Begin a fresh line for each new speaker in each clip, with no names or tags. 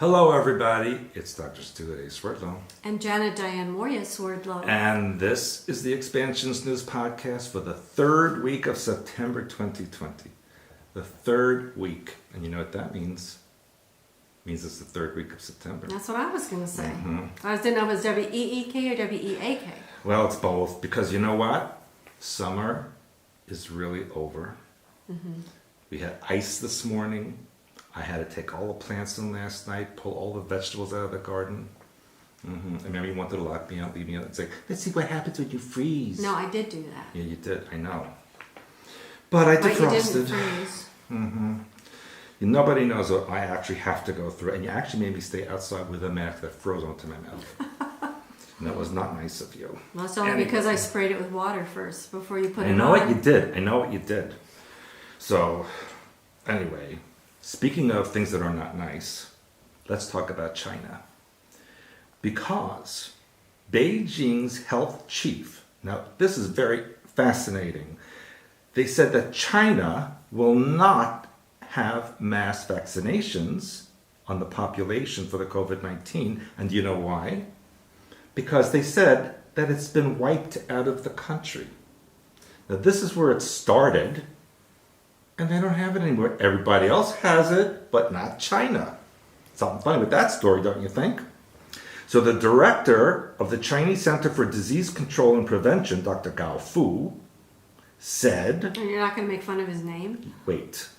Hello, everybody. It's Dr. Stuart A. Swerdlow.
And Janet Diane Moria Swerdlow.
And this is the Expansions News Podcast for the third week of September 2020. The third week. And you know what that means? It means it's the third week of September.
That's what I was going to say. I didn't know if it was W-E-E-K or W-E-A-K.
Well, it's both, because you know what? Summer is really over. We had ice this morning. I had to take all the plants in last night, pull all the vegetables out of the garden. I remember you wanted to lock me out, leave me out, and say, let's see what happens when you freeze.
No, I did do that.
Yeah, you did. I know. But I defrosted.
But you didn't freeze.
Nobody knows what I actually have to go through. And you actually made me stay outside with a mask that froze onto my mouth. And that was not nice of you.
Well, it's only because I sprayed it with water first before you put it on.
I know what you did. I know what you did. So, anyway, speaking of things that are not nice, let's talk about China. Because Beijing's health chief, now this is very fascinating, they said that China will not have mass vaccinations on the population for the COVID-19. And do you know why? Because they said that it's been wiped out of the country. Now this is where it started, and they don't have it anymore. Everybody else has it, but not China. Something funny with that story, don't you think? So the director of the Chinese Center for Disease Control and Prevention, Dr. Gao Fu, said...
And you're not going to make fun of his name?
Wait.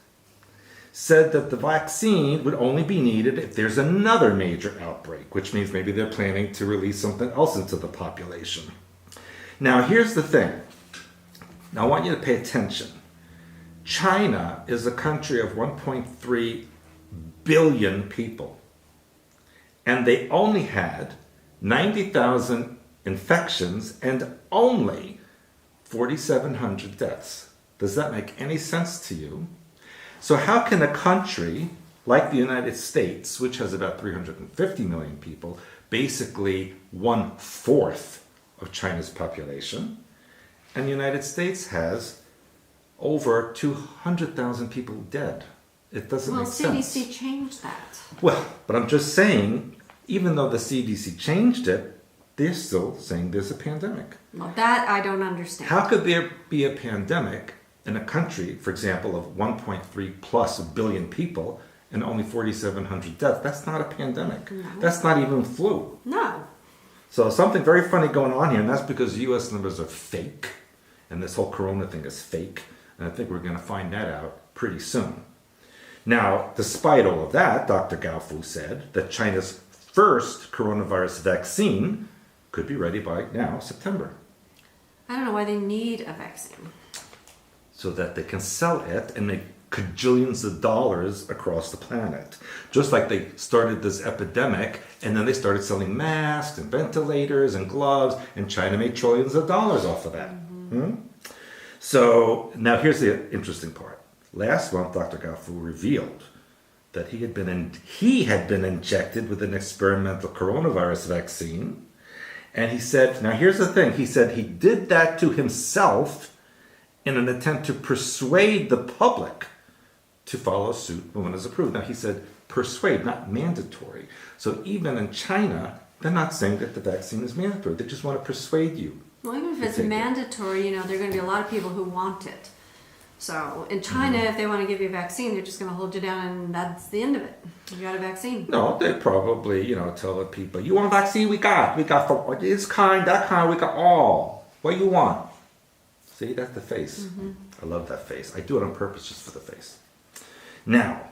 Said that the vaccine would only be needed if there's another major outbreak, which means maybe they're planning to release something else into the population. Now, here's the thing. Now, I want you to pay attention. China is a country of 1.3 billion people, and they only had 90,000 infections and only 4,700 deaths. Does that make any sense to you? So how can a country like the United States, which has about 350 million people, basically 1/4 of China's population, and the United States has over 200,000 people dead? It doesn't make sense.
Well, CDC changed that.
Well, but I'm just saying, even though the CDC changed it, they're still saying there's a pandemic.
Well, that I don't understand.
How could there be a pandemic in a country, for example, of 1.3 plus billion people and only 4,700 deaths? That's not a pandemic.
No.
That's not even flu.
No.
So something very funny going on here, and that's because U.S. numbers are fake, and this whole corona thing is fake, and I think we're going to find that out pretty soon. Now, despite all of that, Dr. Gao Fu said that China's first coronavirus vaccine could be ready by now, September.
I don't know why they need a vaccine.
So that they can sell it and make cajillions of dollars across the planet. Just like they started this epidemic, and then they started selling masks and ventilators and gloves, and China made trillions of dollars off of that. So now here's the interesting part. Last month, Dr. Gao Fu revealed that he had been injected with an experimental coronavirus vaccine. And he said, now here's the thing, he said he did that to himself in an attempt to persuade the public to follow suit when it is approved. Now he said persuade, not mandatory. So even in China, they're not saying that the vaccine is mandatory. They just want to persuade you.
Well, even if it's mandatory, there are going to be a lot of people who want it. So in China, if they want to give you a vaccine, they're just going to hold you down and that's the end of it. You got a vaccine.
No, they probably, tell the people, you want a vaccine? We got for this kind, that kind, we got all. What you want? See, that's the face. I love that face. I do it on purpose just for the face. Now,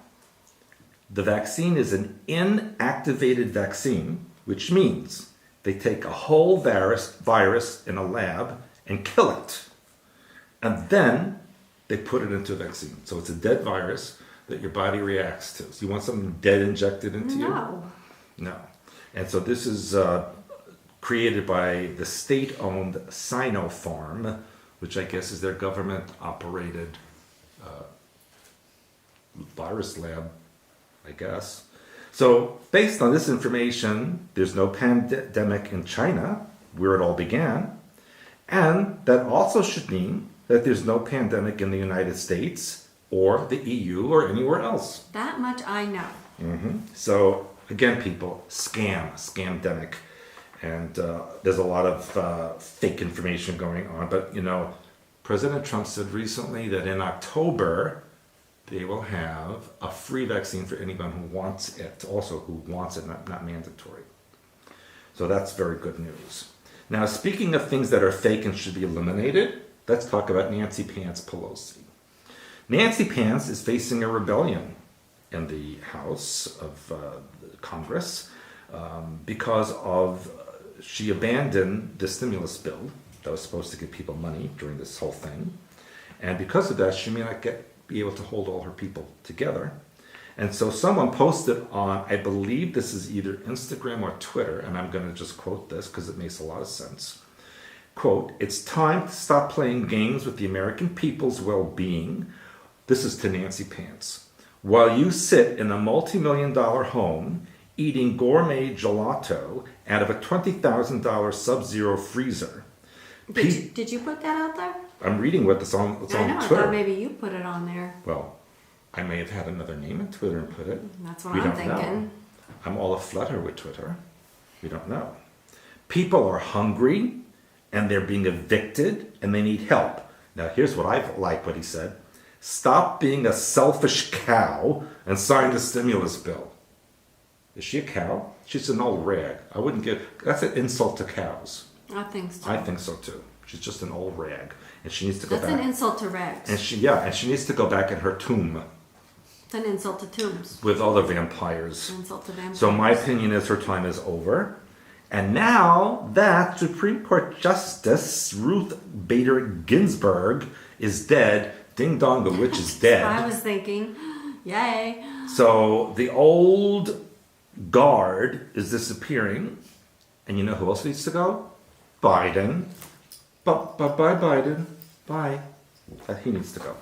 the vaccine is an inactivated vaccine, which means they take a whole virus in a lab and kill it. And then they put it into a vaccine. So it's a dead virus that your body reacts to. So you want something dead injected into you? No. And so this is created by the state-owned Sinopharm, which I guess is their government-operated virus lab, I guess. So based on this information, there's no pandemic in China, where it all began. And that also should mean that there's no pandemic in the United States or the EU or anywhere else.
That much I know.
So again, people, scamdemic. And there's a lot of fake information going on. But, President Trump said recently that in October, they will have a free vaccine for anyone who wants it, not mandatory. So that's very good news. Now, speaking of things that are fake and should be eliminated, let's talk about Nancy Pants Pelosi. Nancy Pants is facing a rebellion in the House of Congress because she abandoned the stimulus bill that was supposed to give people money during this whole thing. And because of that, she may not be able to hold all her people together. And so someone posted on, I believe this is either Instagram or Twitter, and I'm going to just quote this because it makes a lot of sense. Quote, "It's time to stop playing games with the American people's well-being." This is to Nancy Pants. "While you sit in a multi-million-dollar home eating gourmet gelato out of a $20,000 Sub-Zero freezer."
Did you put that out there?
I'm reading what it's on
I know,
Twitter.
I thought maybe you put it on there.
Well, I may have had another name in Twitter and put it.
That's what
We
I'm
don't
thinking.
know. I'm all aflutter with Twitter. We don't know. People are hungry and they're being evicted and they need help. Now, here's what I like what he said. "Stop being a selfish cow and sign the stimulus bill." Is she a cow? She's an old rag. That's an insult to cows.
I think so.
I think so too. She's just an old rag. And she needs to go
That's
back.
an insult to rags.
And she needs to go back in her tomb
It's an insult to tombs.
with other vampires.
An insult to vampires.
So my opinion is her time is over. And now that Supreme Court Justice Ruth Bader Ginsburg is dead, ding dong, the witch is dead.
I was thinking, yay.
So the old guard is disappearing. And you know who else needs to go? Biden. Bye, Biden. Bye. He needs to go.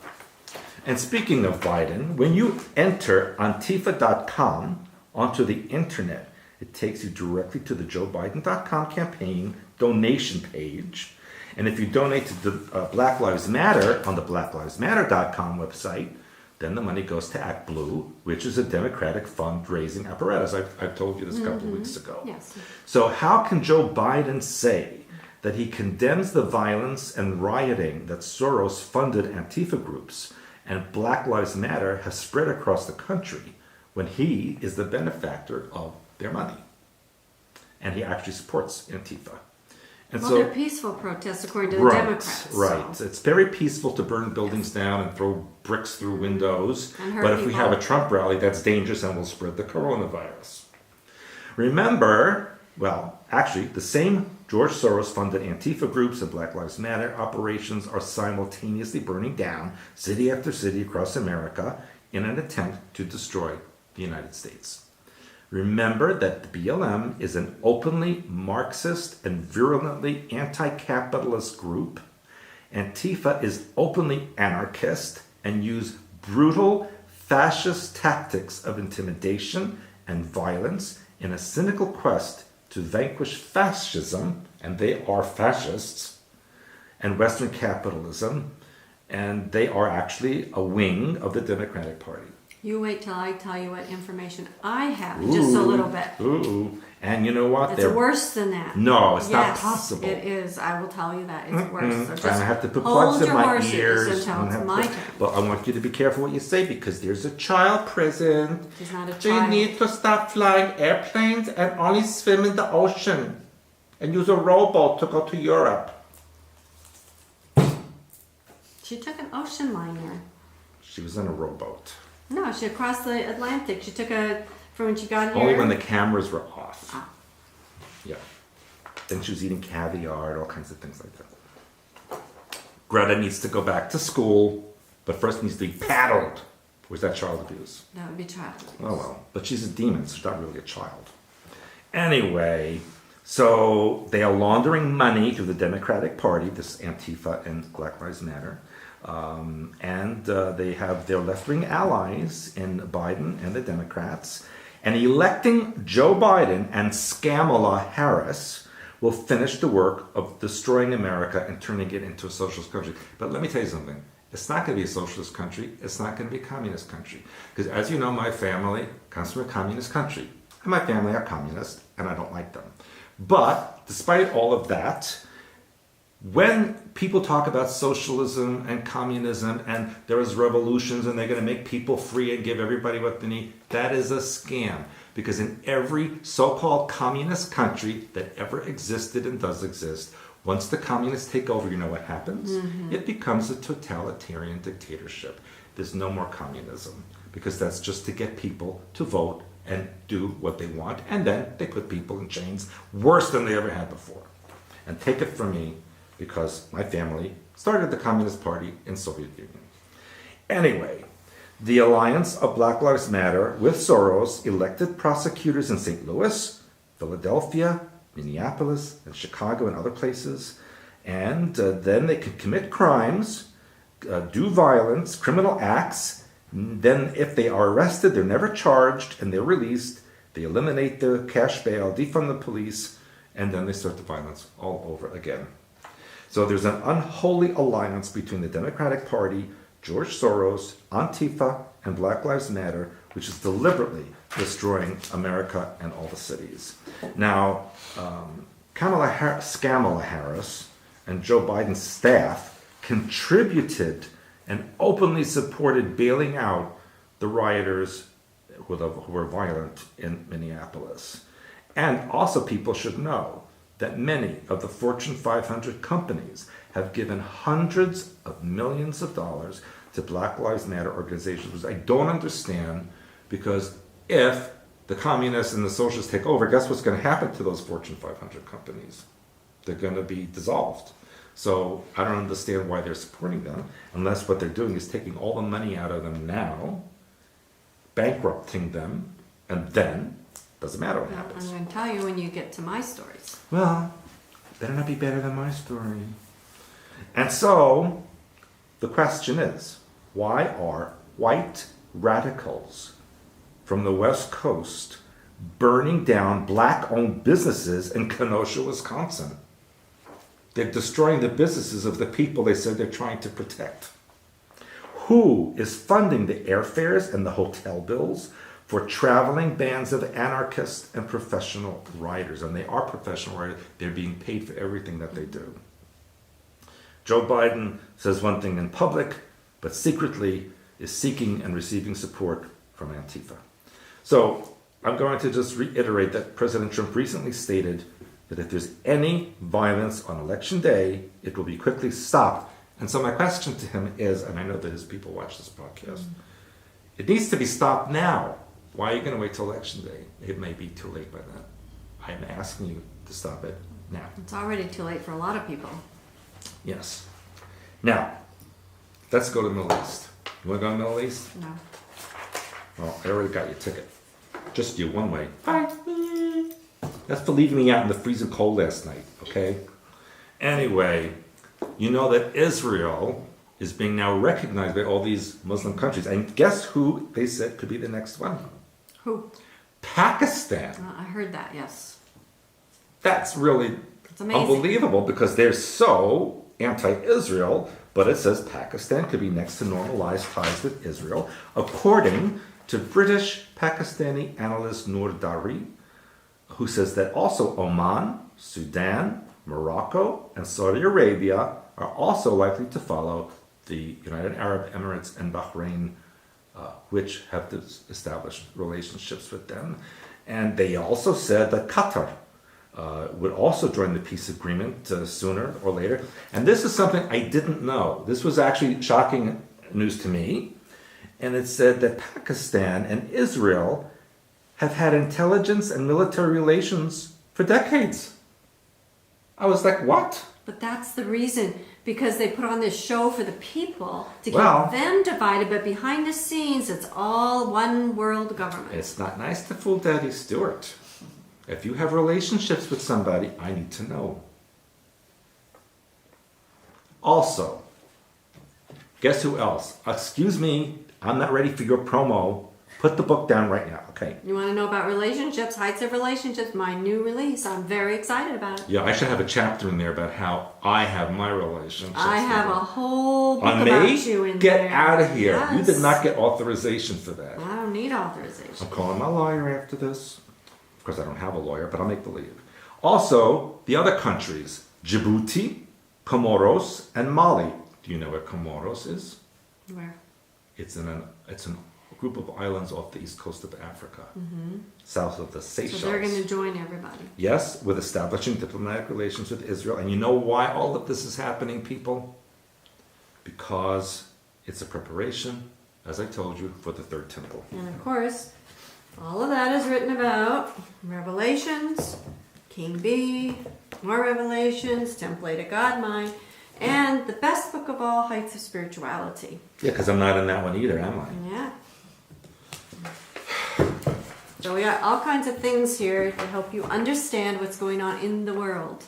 And speaking of Biden, when you enter Antifa.com onto the internet, it takes you directly to the JoeBiden.com campaign donation page. And if you donate to the Black Lives Matter on the BlackLivesMatter.com website, then the money goes to Act Blue, which is a Democratic fundraising apparatus. I've told you this a couple of weeks ago.
Yes.
So how can Joe Biden say that he condemns the violence and rioting that Soros-funded Antifa groups and Black Lives Matter has spread across the country when he is the benefactor of their money? And he actually supports Antifa. And
Well, they're peaceful protests according to the Democrats.
Right.
So.
It's very peaceful to burn buildings down and throw bricks through windows.
And hurt
But if we
people.
have a Trump rally, that's dangerous and will spread the coronavirus. Remember, well, actually, the same George Soros-funded Antifa groups and Black Lives Matter operations are simultaneously burning down city after city across America in an attempt to destroy the United States. Remember that the BLM is an openly Marxist and virulently anti-capitalist group. Antifa is openly anarchist and use brutal fascist tactics of intimidation and violence in a cynical quest to vanquish fascism, and they are fascists, and Western capitalism, and they are actually a wing of the Democratic Party.
You wait till I tell you what information I have, just a little bit.
Ooh. And you know what?
It's worse than that.
No, it's not
Yes,
possible.
it is. I will tell you that. It's worse. So
And
just
I have to put
hold
plugs in
your
my
horses
ears.
until
and
it's
have
my
to-
turn.
Well, I want you to be careful what you say because there's a child present.
She's not a
So you
child.
need to stop flying airplanes and only swim in the ocean. And use a rowboat to go to Europe.
She took an ocean liner.
She was in a rowboat.
No, she crossed the Atlantic. She took from when she got here.
Only when the cameras were off.
Ah.
Yeah. Then she was eating caviar and all kinds of things like that. Greta needs to go back to school, but first needs to be paddled. Was that child abuse?
That would be child abuse.
Oh well. But she's a demon, so she's not really a child. Anyway, so they are laundering money through the Democratic Party, this Antifa and Black Lives Matter. And they have their left-wing allies in Biden and the Democrats. And electing Joe Biden and Skamala Harris will finish the work of destroying America and turning it into a socialist country. But let me tell you something. It's not going to be a socialist country. It's not going to be a communist country. Because as you know, my family comes from a communist country. and my family are communist, and I don't like them. But despite all of that, when people talk about socialism and communism and there is revolutions and they're going to make people free and give everybody what they need, that is a scam. Because in every so-called communist country that ever existed and does exist, once the communists take over, you know what happens? It becomes a totalitarian dictatorship. There's no more communism because that's just to get people to vote and do what they want. And then they put people in chains worse than they ever had before. And take it from me, because my family started the Communist Party in Soviet Union. Anyway, the alliance of Black Lives Matter with Soros elected prosecutors in St. Louis, Philadelphia, Minneapolis, and Chicago and other places. And then they could commit crimes, do violence, criminal acts. Then if they are arrested, they're never charged and they're released. They eliminate the cash bail, defund the police, and then they start the violence all over again. So there's an unholy alliance between the Democratic Party, George Soros, Antifa, and Black Lives Matter, which is deliberately destroying America and all the cities. Now, Kamala Harris and Joe Biden's staff contributed and openly supported bailing out the rioters who were violent in Minneapolis. And also people should know that many of the Fortune 500 companies have given hundreds of millions of dollars to Black Lives Matter organizations, which I don't understand, because if the communists and the socialists take over, guess what's going to happen to those Fortune 500 companies? They're going to be dissolved. So I don't understand why they're supporting them, unless what they're doing is taking all the money out of them now, bankrupting them, and then doesn't matter what happens.
I'm going to tell you when you get to my stories.
Well, better not be better than my story. And so, the question is, why are white radicals from the West Coast burning down black-owned businesses in Kenosha, Wisconsin? They're destroying the businesses of the people they said they're trying to protect. Who is funding the airfares and the hotel bills for traveling bands of anarchists and professional writers? And they are professional writers. They're being paid for everything that they do. Joe Biden says one thing in public, but secretly is seeking and receiving support from Antifa. So I'm going to just reiterate that President Trump recently stated that if there's any violence on Election Day, it will be quickly stopped. And so my question to him is, and I know that his people watch this podcast, it needs to be stopped now. Why are you going to wait till Election Day? It may be too late by then. I'm asking you to stop it now.
It's already too late for a lot of people.
Yes. Now, let's go to the Middle East. You want to go to the Middle East?
No.
Well, I already got your ticket. Just you, one way. Bye. That's for leaving me out in the freezing cold last night, okay? Anyway, you know that Israel is being now recognized by all these Muslim countries. And guess who they said could be the next one?
Who?
Pakistan.
I heard that, yes.
That's really
It's amazing.
unbelievable because they're so anti-Israel, but it says Pakistan could be next to normalize ties with Israel, according to British Pakistani analyst Noor Dari, who says that also Oman, Sudan, Morocco, and Saudi Arabia are also likely to follow the United Arab Emirates and Bahrain, which have established relationships with them. And they also said that Qatar would also join the peace agreement sooner or later. And this is something I didn't know. This was actually shocking news to me. And it said that Pakistan and Israel have had intelligence and military relations for decades. I was like, what?
But that's the reason, because they put on this show for the people to
Well,
keep them divided, but behind the scenes, it's all one world government.
It's not nice to fool Daddy Stewart. If you have relationships with somebody, I need to know. Also, guess who else? Excuse me, I'm not ready for your promo. Put the book down right now, okay?
You want to know about relationships, heights of relationships, my new release. I'm very excited about it.
Yeah, I should have a chapter in there about how I have my relationships.
I have a whole book
On
about
me?
you in
Get
there.
out of here.
Yes.
You did not get authorization for that.
I don't need authorization.
I'm calling my lawyer after this. course, I don't have a lawyer, but I'll make believe. Also, the other countries, Djibouti, Comoros, and Mali. Do you know where Comoros is?
Where?
It's a group of islands off the east coast of Africa, south of the Seychelles.
So they're going to join everybody.
Yes, with establishing diplomatic relations with Israel. And you know why all of this is happening, people? Because it's a preparation, as I told you, for the third temple.
And of course, all of that is written about Revelations, King B, more Revelations, Template of God Mind, and the best book of all, Heights of Spirituality.
Yeah, because I'm not in that one either, am I?
Yeah. So we got all kinds of things here to help you understand what's going on in the world.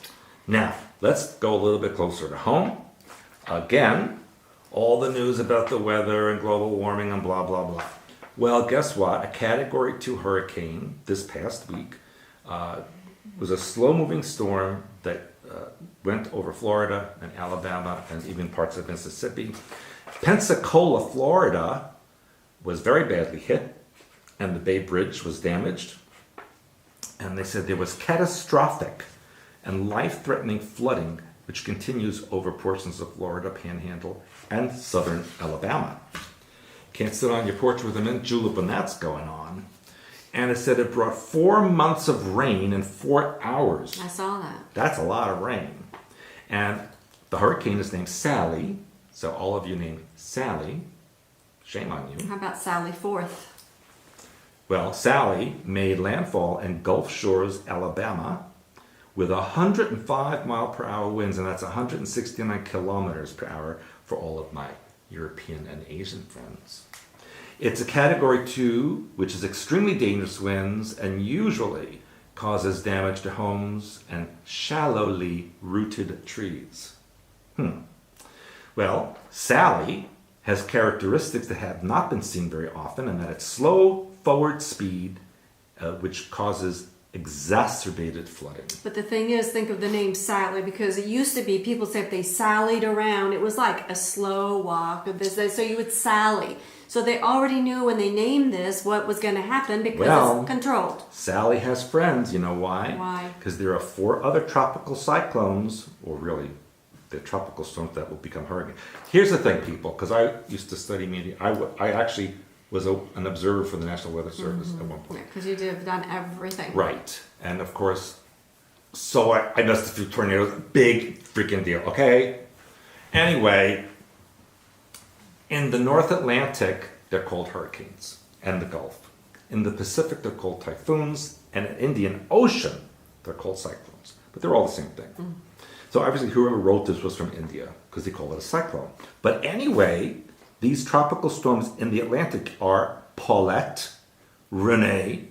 Now, let's go a little bit closer to home. Again, all the news about the weather and global warming and blah, blah, blah. Well, guess what? A Category 2 hurricane this past week was a slow-moving storm that went over Florida and Alabama and even parts of Mississippi. Pensacola, Florida was very badly hit, and the Bay Bridge was damaged. And they said there was catastrophic and life-threatening flooding which continues over portions of Florida Panhandle and southern Alabama. Can't sit on your porch with a mint julep when that's going on. And it said it brought 4 months of rain in 4 hours.
I saw that.
That's a lot of rain. And the hurricane is named Sally, so all of you named Sally, shame on you.
How about Sally Forth?
Well, Sally made landfall in Gulf Shores, Alabama, with 105 mile per hour winds, and that's 169 kilometers per hour for all of my European and Asian friends. It's a Category 2, which is extremely dangerous winds and usually causes damage to homes and shallowly rooted trees. Well, Sally has characteristics that have not been seen very often, and that it's slow forward speed, which causes exacerbated flooding.
But the thing is, think of the name Sally, because it used to be people said if they sallied around, it was like a slow walk. So you would sally. So they already knew when they named this what was going to happen because it's controlled.
Sally has friends. You know why?
Why?
Because there are 4 other tropical cyclones, or really, they're tropical storms that will become hurricanes. Here's the thing, people, because I used to study media. I actually was an observer for the National Weather Service at one point.
Because you have done everything.
Right. And of course, so I missed a few tornadoes. Big freaking deal, okay? Anyway, in the North Atlantic, they're called hurricanes, and the Gulf. In the Pacific, they're called typhoons, and in the Indian Ocean, they're called cyclones. But they're all the same thing. So obviously, whoever wrote this was from India, because they call it a cyclone. But anyway, these tropical storms in the Atlantic are Paulette, Renee,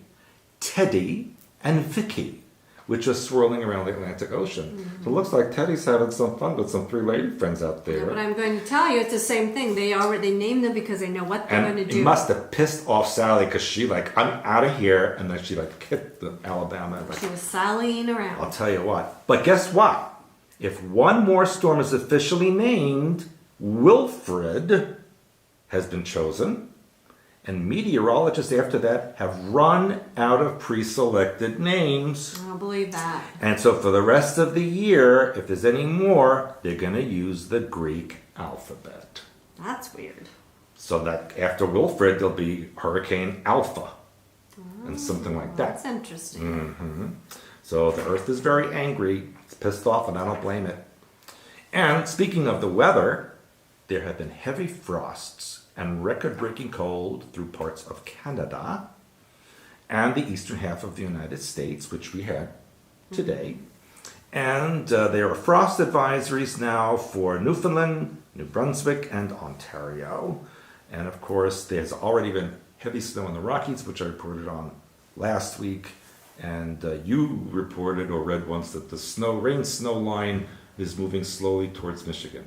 Teddy, and Vicky, which are swirling around the Atlantic Ocean. So it looks like Teddy's having some fun with some 3 lady friends out there.
Yeah, but I'm going to tell you, it's the same thing. They named them because they know what they're going to do.
It must have pissed off Sally, because she I'm out of here, and then she hit the Alabama.
She was sallying around.
I'll tell you what. But guess what? If one more storm is officially named, Wilfred has been chosen, and meteorologists after that have run out of pre-selected names.
I don't believe that.
And so for the rest of the year, if there's any more, they're going to use the Greek alphabet.
That's weird.
So that after Wilfred, there'll be Hurricane Alpha and something like that.
That's interesting.
So the Earth is very angry. It's pissed off, and I don't blame it. And speaking of the weather, there have been heavy frosts and record-breaking cold through parts of Canada and the eastern half of the United States, which we had today. And there are frost advisories now for Newfoundland, New Brunswick, and Ontario. And of course, there's already been heavy snow in the Rockies, which I reported on last week. And you reported or read once that the rain-snow line is moving slowly towards Michigan.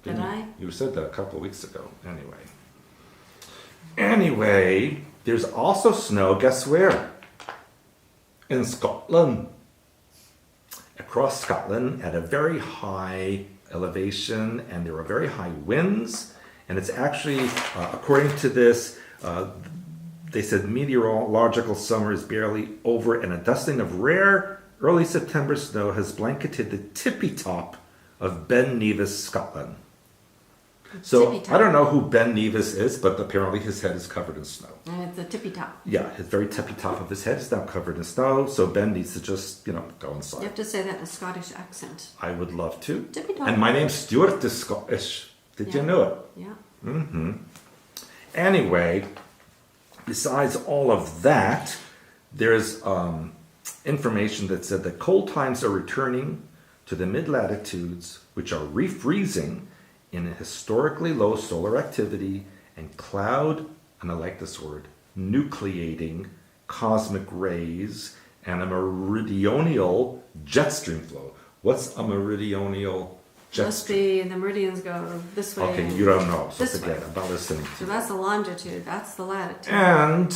Did I?
You said that a couple of weeks ago. Anyway, there's also snow, guess where? In Scotland. Across Scotland at a very high elevation, and there are very high winds. And it's actually, according to this, They said meteorological summer is barely over, and a dusting of rare early September snow has blanketed the tippy top of Ben Nevis, Scotland. So
Tippy top.
I don't know who Ben Nevis is, but apparently his head is covered in snow.
And it's a tippy top.
Yeah, his very tippy top of his head is now covered in snow, so Ben needs to just, go inside.
You have to say that in a Scottish accent.
I would love to.
Tippy top.
And my name's Stuart is Scottish. Did you
Yeah.
know it?
Yeah.
Anyway, besides all of that, there's information that said that cold times are returning to the mid-latitudes, which are refreezing in a historically low solar activity and cloud, and I like this word, nucleating cosmic rays and a meridional jet stream flow. What's a meridional jet
Must
stream?
be, the meridians go this way.
Okay, you don't know, so
This
forget
way.
about listening to
So that's the longitude, that's the latitude.
And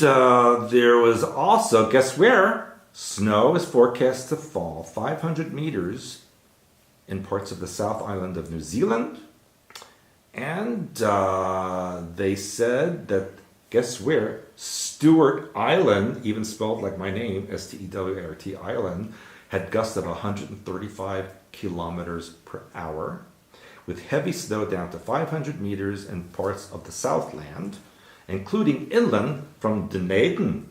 there was also, guess where? Snow is forecast to fall 500 meters in parts of the South Island of New Zealand. And they said that, guess where? Stewart Island, even spelled like my name, Stewart Island, had gusts of 135 kilometers per hour, with heavy snow down to 500 meters in parts of the Southland, including inland from Dunedin.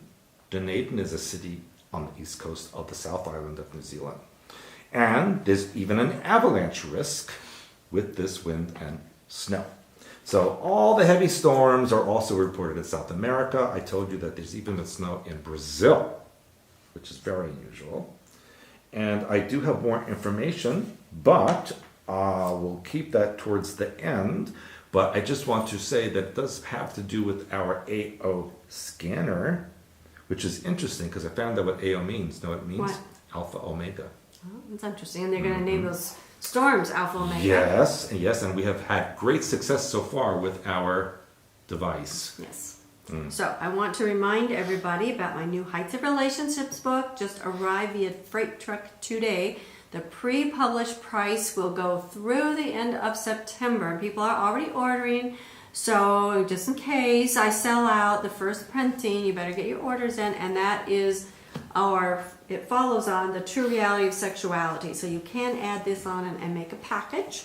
Dunedin is a city on the east coast of the South Island of New Zealand. And there's even an avalanche risk with this wind and snow. So all the heavy storms are also reported in South America. I told you that there's even been snow in Brazil, which is very unusual. And I do have more information, but we'll keep that towards the end. But I just want to say that it does have to do with our AO scanner, which is interesting because I found out what AO means. Know what it means?
What?
Alpha Omega.
Oh, that's interesting. And they're going to name those storms Alpha Omega.
Yes, and we have had great success so far with our device.
Yes. So I want to remind everybody about my new Heights of Relationships book. Just arrived via freight truck today. The pre-published price will go through the end of September. People are already ordering. So just in case I sell out the first printing, you better get your orders in. And that is it follows on the True Reality of Sexuality. So you can add this on and make a package.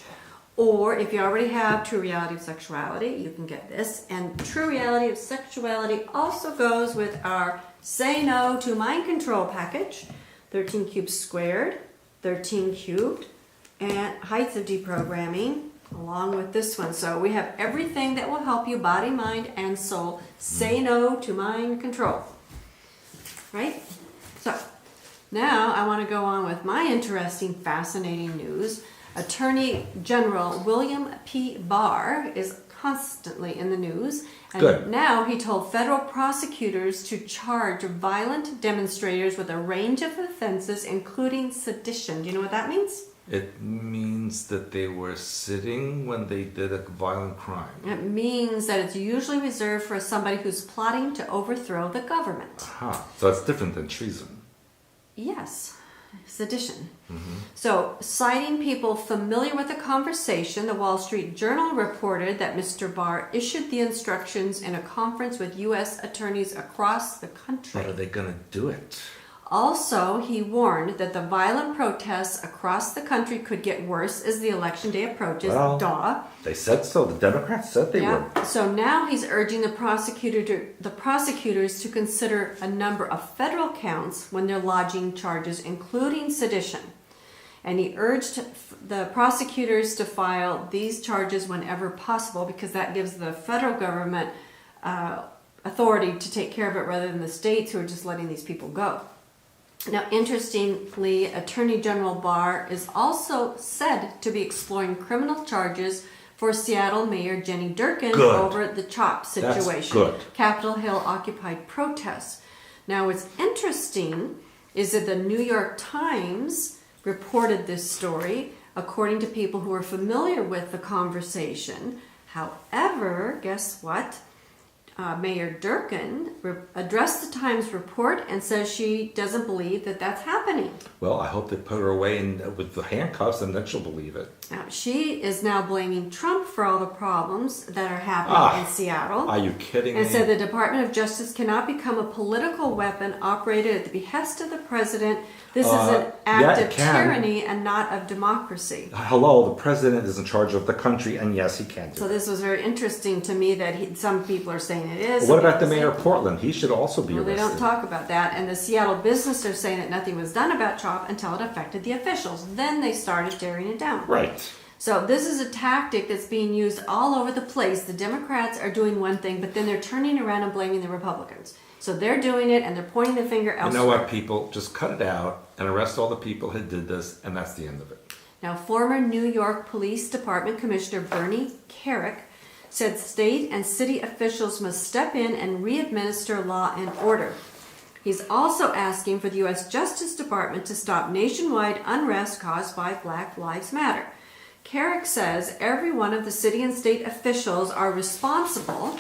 Or if you already have True Reality of Sexuality, you can get this. And True Reality of Sexuality also goes with our Say No to Mind Control package, 13 cubes squared, 13 cubed, and Heights of Deprogramming, along with this one. So we have everything that will help you, body, mind, and soul, say no to mind control. Right? So now I want to go on with my interesting, fascinating news. Attorney General William P. Barr is constantly in the news. And
Good.
now he told federal prosecutors to charge violent demonstrators with a range of offenses, including sedition. Do you know what that means?
It means that they were sitting when they did a violent crime.
It means that it's usually reserved for somebody who's plotting to overthrow the government.
Aha. So it's different than treason.
Yes, sedition. So, citing people familiar with the conversation, the Wall Street Journal reported that Mr. Barr issued the instructions in a conference with U.S. attorneys across the country.
But are they going to do it?
Also, he warned that the violent protests across the country could get worse as the election day approaches.
Well,
Duh.
They said so. The Democrats said they would.
So now he's urging the prosecutors to consider a number of federal counts when they're lodging charges, including sedition. And he urged the prosecutors to file these charges whenever possible because that gives the federal government authority to take care of it rather than the states who are just letting these people go. Now, interestingly, Attorney General Barr is also said to be exploring criminal charges for Seattle Mayor Jenny Durkin
Good.
over the CHOP situation,
That's good.
Capitol Hill occupied protests. Now, what's interesting is that the New York Times reported this story according to people who are familiar with the conversation. However, guess what? Mayor Durkin addressed the Times report and says she doesn't believe that that's happening.
Well, I hope they put her away with the handcuffs, and then she'll believe it.
She is now blaming Trump for all the problems that are happening in Seattle.
Are you kidding me?
And said the Department of Justice cannot become a political weapon operated at the behest of the president. This is an act of tyranny and not of democracy.
Hello, the president is in charge of the country, and yes, he can do
So
it.
this was very interesting to me that some people are saying it is.
What about the mayor of Portland? He should also be
Well, they
arrested.
don't talk about that. And the Seattle business are saying that nothing was done about Trump until it affected the officials. Then they started tearing it down.
Right.
So this is a tactic that's being used all over the place. The Democrats are doing one thing, but then they're turning around and blaming the Republicans. So they're doing it and they're pointing the finger elsewhere.
You know what, people? Just cut it out and arrest all the people who did this, and that's the end of it.
Now, former New York Police Department Commissioner Bernie Kerik said state and city officials must step in and re-administer law and order. He's also asking for the U.S. Justice Department to stop nationwide unrest caused by Black Lives Matter. Kerik says every one of the city and state officials are responsible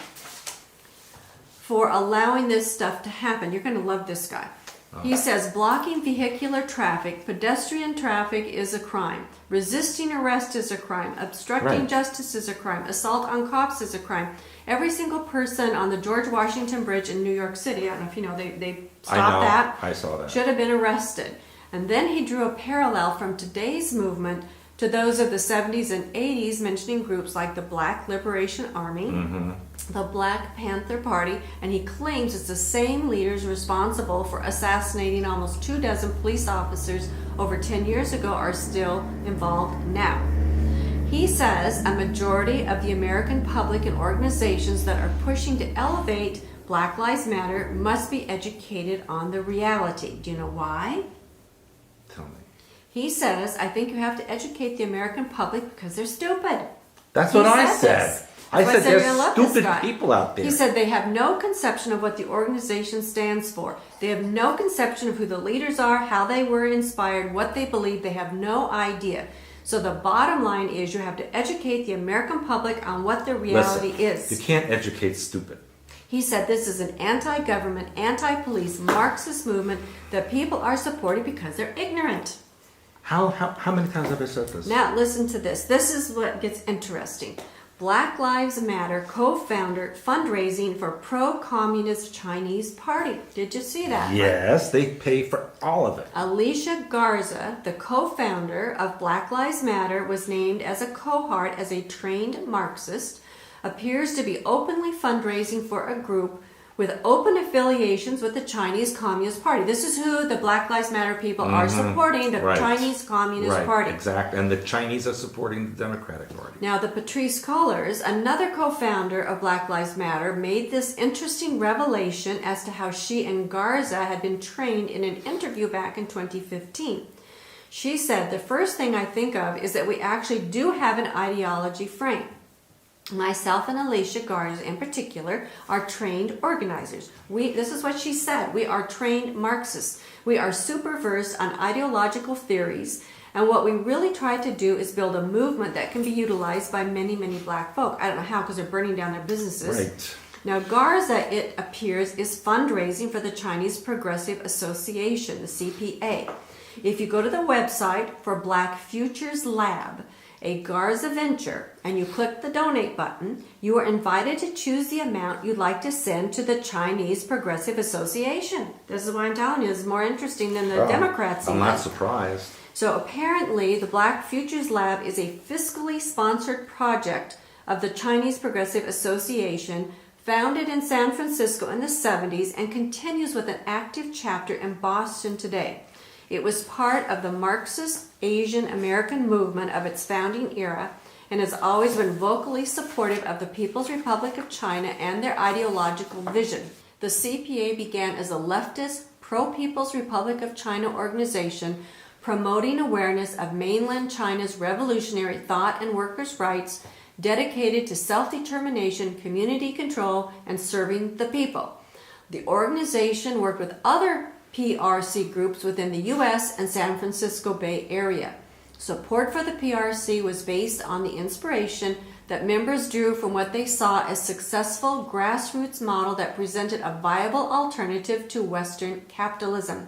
for allowing this stuff to happen. You're going to love this guy. He says blocking vehicular traffic, pedestrian traffic is a crime. Resisting arrest is a crime. Obstructing justice is a crime. Assault on cops is a crime. Every single person on the George Washington Bridge in New York City, I don't know if you know, they stopped that.
I saw that.
Should have been arrested. And then he drew a parallel from today's movement to those of the 70s and 80s, mentioning groups like the Black Liberation Army, the Black Panther Party, and he claims it's the same leaders responsible for assassinating almost 24 police officers over 10 years ago are still involved now. He says a majority of the American public and organizations that are pushing to elevate Black Lives Matter must be educated on the reality. Do you know why?
Tell me.
He says, I think you have to educate the American public because they're stupid.
That's what I said.
This.
I
That's
said
why you're gonna
there's
love this
stupid
guy.
people out there.
He said they have no conception of what the organization stands for. They have no conception of who the leaders are, how they were inspired, what they believe. They have no idea. So the bottom line is you have to educate the American public on what the reality is.
You can't educate stupid.
He said this is an anti-government, anti-police, Marxist movement that people are supporting because they're ignorant.
How many times have I said this?
Now listen to this. This is what gets interesting. Black Lives Matter co-founder fundraising for pro-communist Chinese party. Did you see that?
Yes, they pay for all of it.
Alicia Garza, the co-founder of Black Lives Matter, was named as a cohort as a trained Marxist, appears to be openly fundraising for a group with open affiliations with the Chinese Communist Party. This is who the Black Lives Matter people are supporting, the Chinese Communist Party.
Exactly. And the Chinese are supporting the Democratic Party.
Now, the Patrice Cullors, another co-founder of Black Lives Matter, made this interesting revelation as to how she and Garza had been trained in an interview back in 2015. She said, the first thing I think of is that we actually do have an ideology frame. Myself and Alicia Garza in particular are trained organizers. This is what she said. We are trained Marxists. We are super versed on ideological theories. And what we really try to do is build a movement that can be utilized by many, many black folk. I don't know how because they're burning down their businesses.
Right.
Now, Garza, it appears, is fundraising for the Chinese Progressive Association, the CPA. If you go to the website for Black Futures Lab, a Garza venture, and you click the donate button, you are invited to choose the amount you'd like to send to the Chinese Progressive Association. This is what I'm telling you. It's more interesting than the Democrats.
I'm not surprised.
So apparently, the Black Futures Lab is a fiscally sponsored project of the Chinese Progressive Association, founded in San Francisco in the 70s and continues with an active chapter in Boston today. It was part of the Marxist Asian American movement of its founding era and has always been vocally supportive of the People's Republic of China and their ideological vision. The CPA began as a leftist, pro-People's Republic of China organization promoting awareness of mainland China's revolutionary thought and workers' rights, dedicated to self-determination, community control, and serving the people. The organization worked with other PRC groups within the U.S. and San Francisco Bay Area. Support for the PRC was based on the inspiration that members drew from what they saw as successful grassroots model that presented a viable alternative to Western capitalism.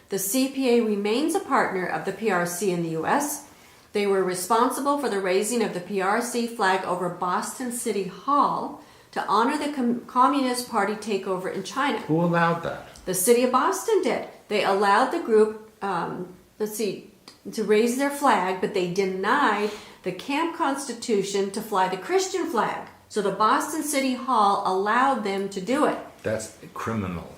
The CPA remains a partner of the PRC in the U.S. They were responsible for the raising of the PRC flag over Boston City Hall to honor the Communist Party takeover in China.
Who allowed that?
The city of Boston did. They allowed the group, to raise their flag, but they denied the camp constitution to fly the Christian flag. So the Boston City Hall allowed them to do it.
That's criminal.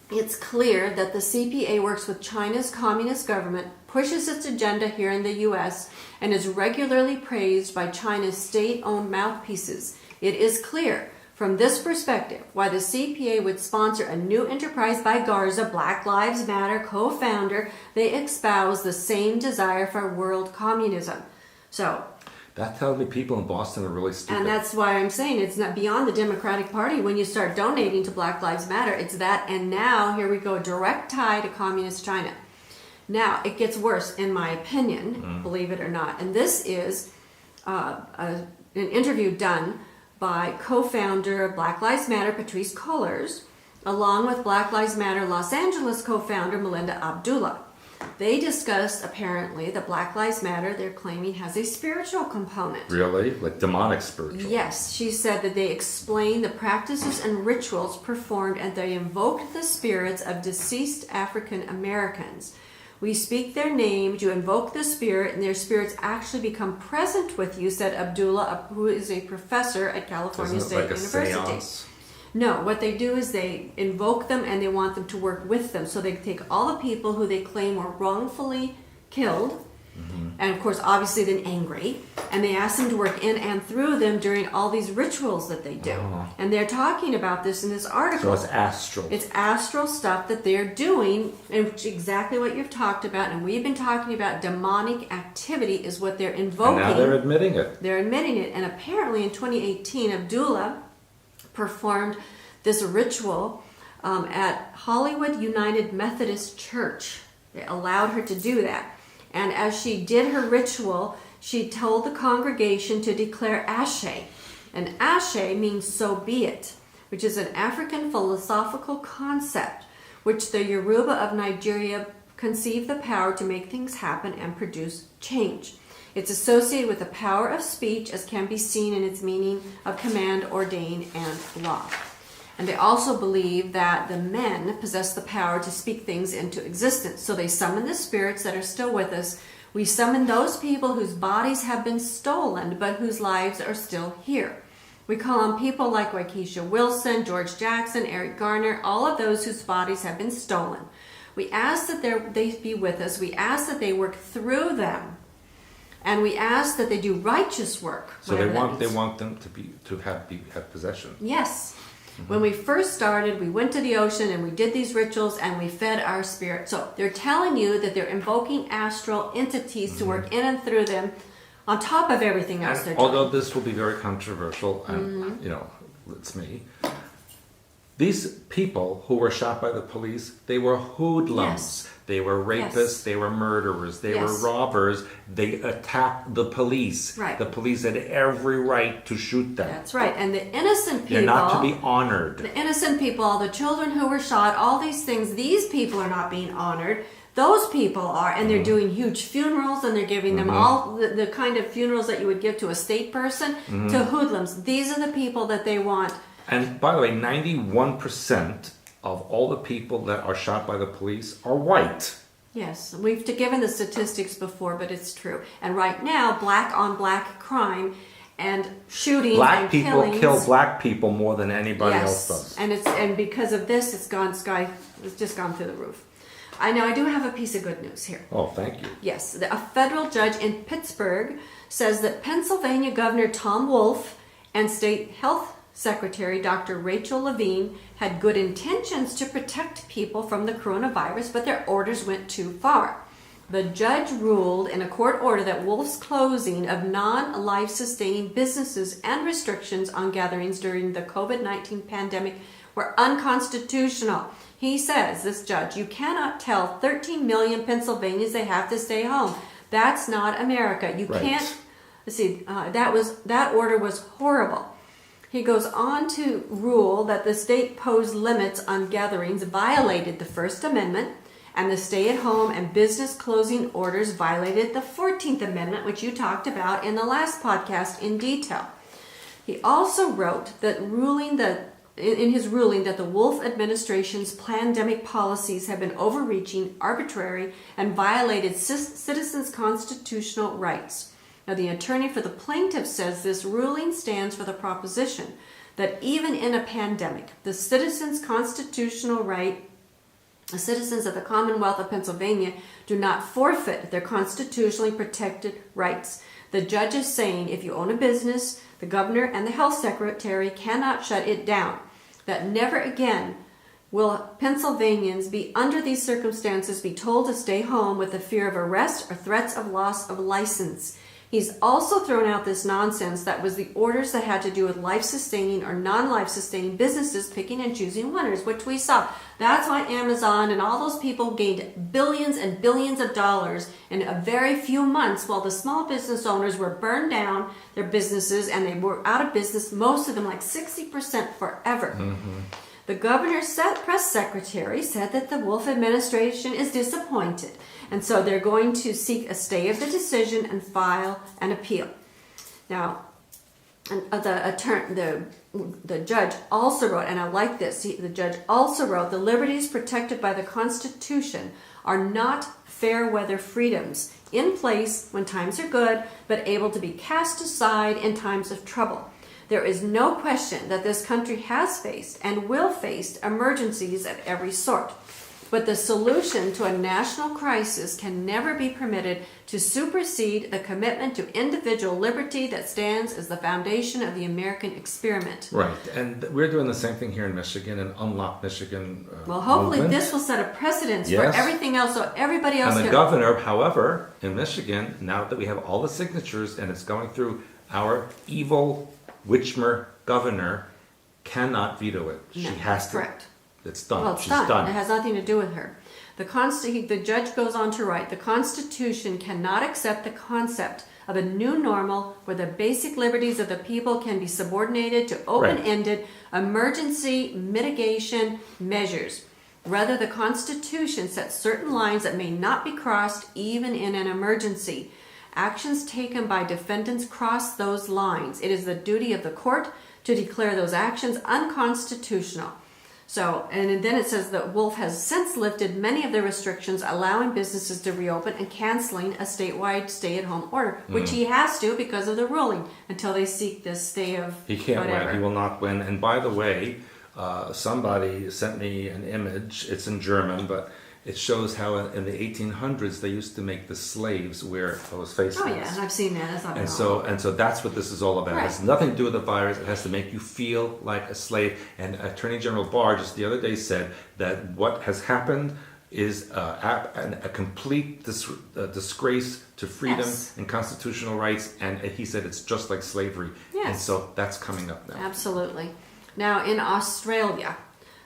It's clear that the CPA works with China's communist government, pushes its agenda here in the U.S., and is regularly praised by China's state-owned mouthpieces. It is clear from this perspective why the CPA would sponsor a new enterprise by Garza, Black Lives Matter co-founder. They espouse the same desire for world communism. So
that tells me people in Boston are really stupid.
and that's why I'm saying it's not beyond the Democratic Party. When you start donating to Black Lives Matter, it's that. And now here we go, direct tie to communist China. Now it gets worse, in my opinion, believe it or not. And this is an interview done by co-founder of Black Lives Matter, Patrisse Cullors, along with Black Lives Matter Los Angeles co-founder Melinda Abdullah. They discussed, apparently, that Black Lives Matter, they're claiming, has a spiritual component.
Really? Like demonic spiritual?
Yes. She said that they explained the practices and rituals performed and they invoked the spirits of deceased African Americans. We speak their names, you invoke the spirit, and their spirits actually become present with you, said Abdullah, who is a professor at California
Isn't it
State
like a
University.
seance?
No, what they do is they invoke them and they want them to work with them. So they take all the people who they claim were wrongfully killed, and of course, obviously then angry, and they ask them to work in and through them during all these rituals that they do.
Oh.
And they're talking about this in this article.
So it's astral.
It's astral stuff that they're doing, and exactly what you've talked about, and we've been talking about demonic activity is what they're invoking.
And now they're admitting it.
They're admitting it, and apparently in 2018, Abdullah performed this ritual at Hollywood United Methodist Church. They allowed her to do that. And as she did her ritual, she told the congregation to declare Ashe. And Ashe means so be it, which is an African philosophical concept which the Yoruba of Nigeria conceive the power to make things happen and produce change. It's associated with the power of speech, as can be seen in its meaning of command, ordain, and law. And they also believe that the men possess the power to speak things into existence. So they summon the spirits that are still with us. We summon those people whose bodies have been stolen, but whose lives are still here. We call on people like Waukesha Wilson, George Jackson, Eric Garner, all of those whose bodies have been stolen. We ask that they be with us. We ask that they work through them. And we ask that they do righteous work.
So they
whatever that
want
means.
them to have possession.
Yes. When we first started, we went to the ocean and we did these rituals and we fed our spirit. So they're telling you that they're invoking astral entities to work in and through them on top of everything else they're doing.
Although this will be very controversial, and it's me. These people who were shot by the police, they were hoodlums.
Yes.
They were rapists.
Yes.
They were murderers. They were
Yes.
robbers. They attacked the police.
Right.
The police had every right to shoot them.
That's right. And the innocent people...
They're not to be honored.
The innocent people, all the children who were shot, all these things, these people are not being honored. Those people are, and they're doing huge funerals, and they're giving them all the kind of funerals that you would give to a state person, to hoodlums. These are the people that they want.
And by the way, 91% of all the people that are shot by the police are white.
Yes, we've given the statistics before, but it's true. And right now, black on black crime and shootings
Black
and
people
killings.
kill black people more than anybody
Yes,
else does.
and because of this, it's just gone through the roof. I do have a piece of good news here.
Oh, thank you.
Yes, a federal judge in Pittsburgh says that Pennsylvania Governor Tom Wolf and State Health Secretary Dr. Rachel Levine had good intentions to protect people from the coronavirus, but their orders went too far. The judge ruled in a court order that Wolf's closing of non-life-sustaining businesses and restrictions on gatherings during the COVID-19 pandemic were unconstitutional. He says, this judge, you cannot tell 13 million Pennsylvanians they have to stay home. That's not America. You
Right.
can't that order was horrible. He goes on to rule that the state posed limits on gatherings violated the First Amendment, and the stay-at-home and business closing orders violated the 14th Amendment, which you talked about in the last podcast in detail. He also wrote that in his ruling that the Wolf administration's pandemic policies have been overreaching, arbitrary, and violated citizens' constitutional rights. Now, the attorney for the plaintiff says this ruling stands for the proposition that even in a pandemic, the citizens' constitutional right, the citizens of the Commonwealth of Pennsylvania do not forfeit their constitutionally protected rights. The judge is saying if you own a business, the governor and the health secretary cannot shut it down. That never again will Pennsylvanians be under these circumstances be told to stay home with the fear of arrest or threats of loss of license. He's also thrown out this nonsense that was the orders that had to do with life-sustaining or non-life-sustaining businesses picking and choosing winners, which we saw. That's why Amazon and all those people gained billions and billions of dollars in a very few months, while the small business owners were burned down their businesses and they were out of business, most of them like 60% forever. Mm-hmm. The governor's press secretary said that the Wolf administration is disappointed, and so they're going to seek a stay of the decision and file an appeal. Now, the judge also wrote, and I like this, the judge also wrote, the liberties protected by the Constitution are not fair weather freedoms in place when times are good, but able to be cast aside in times of trouble. There is no question that this country has faced and will face emergencies of every sort. But the solution to a national crisis can never be permitted to supersede the commitment to individual liberty that stands as the foundation of the American experiment.
Right, and we're doing the same thing here in Michigan and Unlock Michigan.
Well, hopefully movement. This will set a precedence for everything else, so everybody else.
And the governor, however, in Michigan, now that we have all the signatures and it's going through, our evil Whitmer governor cannot veto it.
No,
she has to.
Correct.
It's done.
Well,
She's done.
It has nothing to do with her. The judge goes on to write, the Constitution cannot accept the concept of a new normal where the basic liberties of the people can be subordinated to open-ended emergency mitigation measures. Rather, the Constitution sets certain lines that may not be crossed even in an emergency. Actions taken by defendants cross those lines. It is the duty of the court to declare those actions unconstitutional. So, and then it says that Wolf has since lifted many of the restrictions allowing businesses to reopen and canceling a statewide stay-at-home order, which he has to because of the ruling until they seek this stay of
He can't
whatever.
win. He will not win. And by the way, somebody sent me an image. It's in German, but it shows how in the 1800s they used to make the slaves wear those face masks.
Oh yeah, I've seen that. That's not
and so that's what this is all about.
Right.
It has nothing to do with the virus. It has to make you feel like a slave. And Attorney General Barr just the other day said that what has happened is a complete disgrace to freedom and constitutional rights. And he said it's just like slavery.
Yes.
And so that's coming up now.
Absolutely. Now in Australia,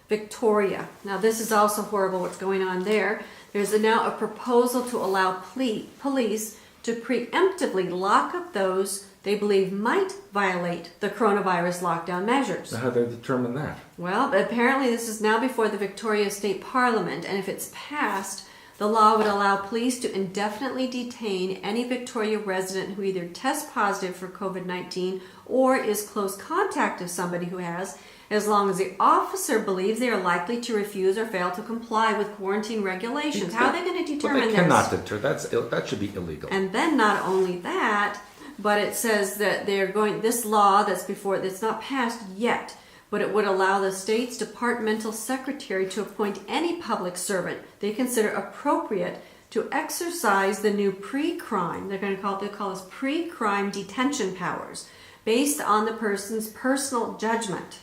Victoria. Now this is also horrible what's going on there. There's now a proposal to allow police to preemptively lock up those they believe might violate the coronavirus lockdown measures.
How do they determine that?
Well, apparently this is now before the Victoria State Parliament, and if it's passed, the law would allow police to indefinitely detain any Victoria resident who either tests positive for COVID-19 or is close contact of somebody who has, as long as the officer believes they are likely to refuse or fail to comply with quarantine regulations. How are they going to determine this?
They cannot deter. That should be illegal.
And then not only that, but it says that this law that's not passed yet, but it would allow the state's departmental secretary to appoint any public servant they consider appropriate to exercise the new pre-crime, they call this pre-crime detention powers, based on the person's personal judgment.